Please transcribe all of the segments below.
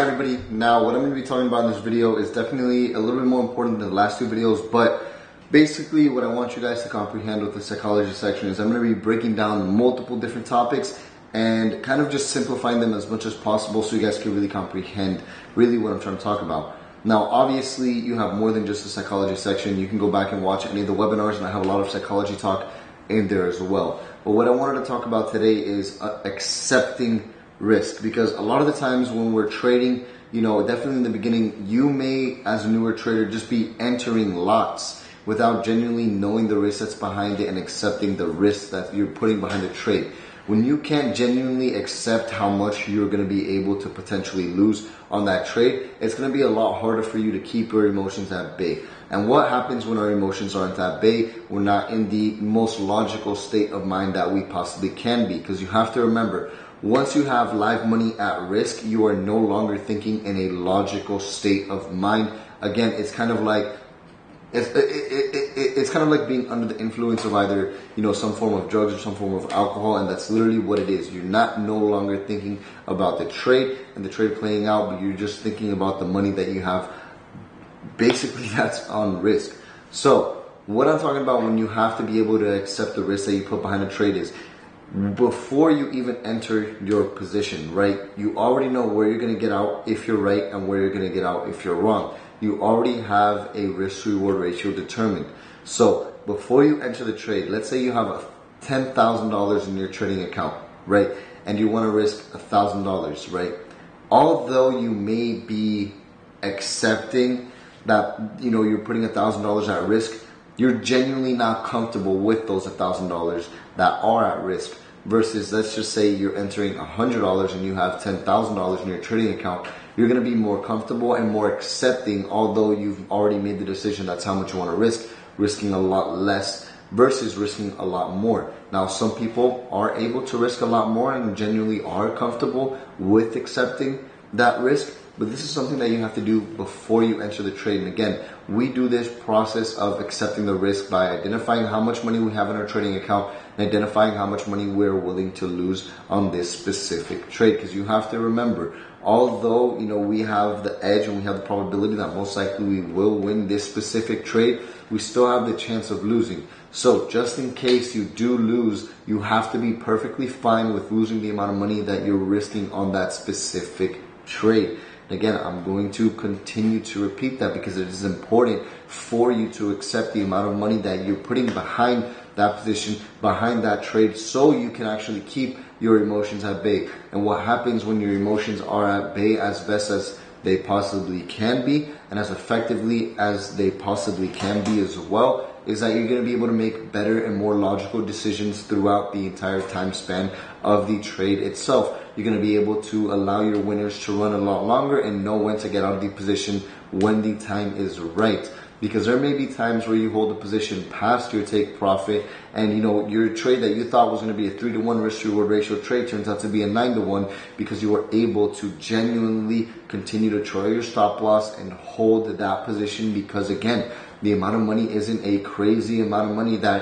everybody. Now what I'm going to be talking about in this video is definitely a little bit more important than the last two videos, but basically what I want you guys to comprehend with the psychology section is I'm going to be breaking down multiple different topics and kind of just simplifying them as much as possible so you guys can really comprehend really what I'm trying to talk about. Now obviously you have more than just the psychology section. You can go back and watch any of the webinars, and I have a lot of psychology talk in there as well. But what I wanted to talk about today is accepting risk, because a lot of the times when we're trading, definitely in the beginning, you may, as a newer trader, just be entering lots without genuinely knowing the risk that's behind it and accepting the risk that you're putting behind the trade. When you can't genuinely accept how much you're going to be able to potentially lose on that trade, it's going to be a lot harder for you to keep your emotions at bay. And what happens when our emotions aren't at bay? We're not in the most logical state of mind that we possibly can be, because you have to remember, once you have live money at risk, you are no longer thinking in a logical state of mind. Again, it's kind of like it's kind of like being under the influence of either some form of drugs or some form of alcohol, and that's literally what it is. You're no longer thinking about the trade and the trade playing out, but you're just thinking about the money that you have. Basically, that's on risk. So what I'm talking about when you have to be able to accept the risk that you put behind a trade is, before you even enter your position, right? You already know where you're going to get out if you're right and where you're going to get out if you're wrong. You already have a risk-reward ratio determined. So before you enter the trade, let's say you have $10,000 in your trading account, right? And you want to risk $1,000, right? Although you may be accepting that, you're putting $1,000 at risk, you're genuinely not comfortable with those $1,000 that are at risk, versus let's just say you're entering $100 and you have $10,000 in your trading account. You're going to be more comfortable and more accepting, although you've already made the decision that's how much you want to risk, risking a lot less versus risking a lot more. Now some people are able to risk a lot more and genuinely are comfortable with accepting that risk, but this is something that you have to do before you enter the trade. And again, we do this process of accepting the risk by identifying how much money we have in our trading account and identifying how much money we're willing to lose on this specific trade. Because you have to remember, although we have the edge and we have the probability that most likely we will win this specific trade, we still have the chance of losing. So just in case you do lose, you have to be perfectly fine with losing the amount of money that you're risking on that specific trade. Again, I'm going to continue to repeat that because it is important for you to accept the amount of money that you're putting behind that position, behind that trade, so you can actually keep your emotions at bay. And what happens when your emotions are at bay as best as they possibly can be, and as effectively as they possibly can be as well, is that you're going to be able to make better and more logical decisions throughout the entire time span of the trade itself. You're going to be able to allow your winners to run a lot longer and know when to get out of the position when the time is right. Because there may be times where you hold a position past your take profit, and your trade that you thought was going to be a 3-to-1 risk-reward ratio trade turns out to be a 9-to-1, because you were able to genuinely continue to trail your stop loss and hold that position. Because again, the amount of money isn't a crazy amount of money that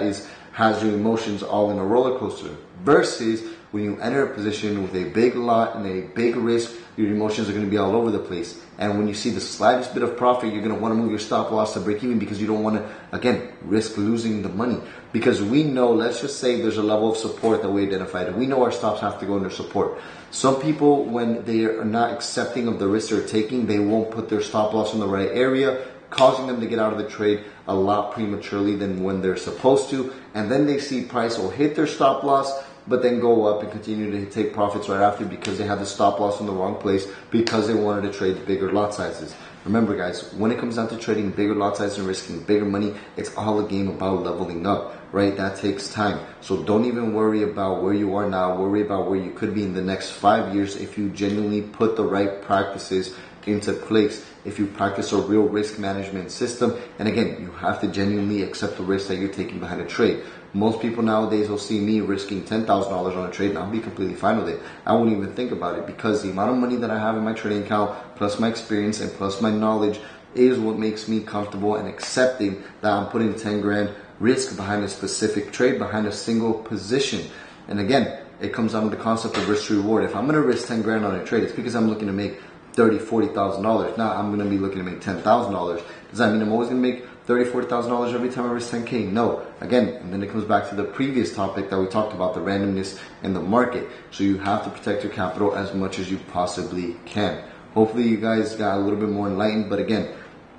has your emotions all in a roller coaster, versus when you enter a position with a big lot and a big risk, your emotions are going to be all over the place. And when you see the slightest bit of profit, you're going to want to move your stop loss to break even, because you don't want to, again, risk losing the money. Because we know, let's just say there's a level of support that we identified. We know our stops have to go under support. Some people, when they are not accepting of the risk they're taking, they won't put their stop loss in the right area, causing them to get out of the trade a lot prematurely than when they're supposed to. And then they see price will hit their stop loss, but then go up and continue to take profits right after, because they had the stop loss in the wrong place because they wanted to trade bigger lot sizes. Remember guys, when it comes down to trading bigger lot sizes and risking bigger money, it's all a game about leveling up, right? That takes time. So don't even worry about where you are now. Worry about where you could be in the next 5 years if you genuinely put the right practices into place, if you practice a real risk management system. And again, you have to genuinely accept the risk that you're taking behind a trade. Most people nowadays will see me risking $10,000 on a trade and I'll be completely fine with it. I won't even think about it, because the amount of money that I have in my trading account, plus my experience and plus my knowledge, is what makes me comfortable and accepting that I'm putting 10 grand risk behind a specific trade, behind a single position. And again, it comes down to the concept of risk to reward. If I'm going to risk 10 grand on a trade, it's because I'm looking to make $30,000, $40,000. Now I'm gonna be looking to make $10,000. Does that mean I'm always gonna make $30,000, $40,000 every time I risk 10K? No. Again, and then it comes back to the previous topic that we talked about, the randomness in the market. So you have to protect your capital as much as you possibly can. Hopefully you guys got a little bit more enlightened, but again,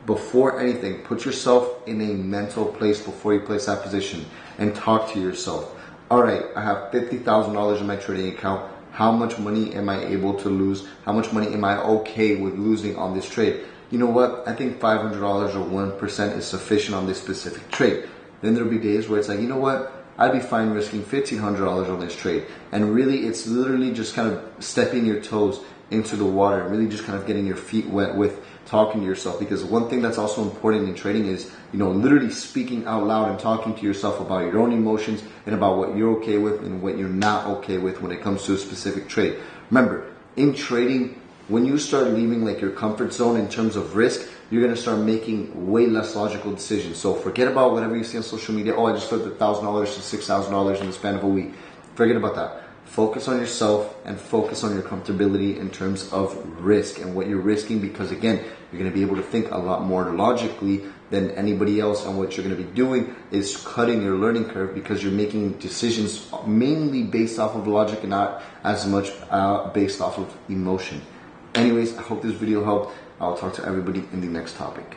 before anything, put yourself in a mental place before you place that position and talk to yourself. All right, I have $50,000 in my trading account. How much money am I able to lose? How much money am I okay with losing on this trade? You know what? I think $500 or 1% is sufficient on this specific trade. Then there'll be days where it's like, you know what? I'd be fine risking $1,500 on this trade. And really, it's literally just kind of stepping your toes into the water and really just kind of getting your feet wet with talking to yourself. Because one thing that's also important in trading is, literally speaking out loud and talking to yourself about your own emotions and about what you're okay with and what you're not okay with when it comes to a specific trade. Remember, in trading, when you start leaving like your comfort zone in terms of risk, you're going to start making way less logical decisions. So forget about whatever you see on social media. Oh, I just flipped $1,000 to $6,000 in the span of a week. Forget about that. Focus on yourself and focus on your comfortability in terms of risk and what you're risking, because again, you're going to be able to think a lot more logically than anybody else. And what you're going to be doing is cutting your learning curve, because you're making decisions mainly based off of logic and not as much based off of emotion. Anyways, I hope this video helped. I'll talk to everybody in the next topic.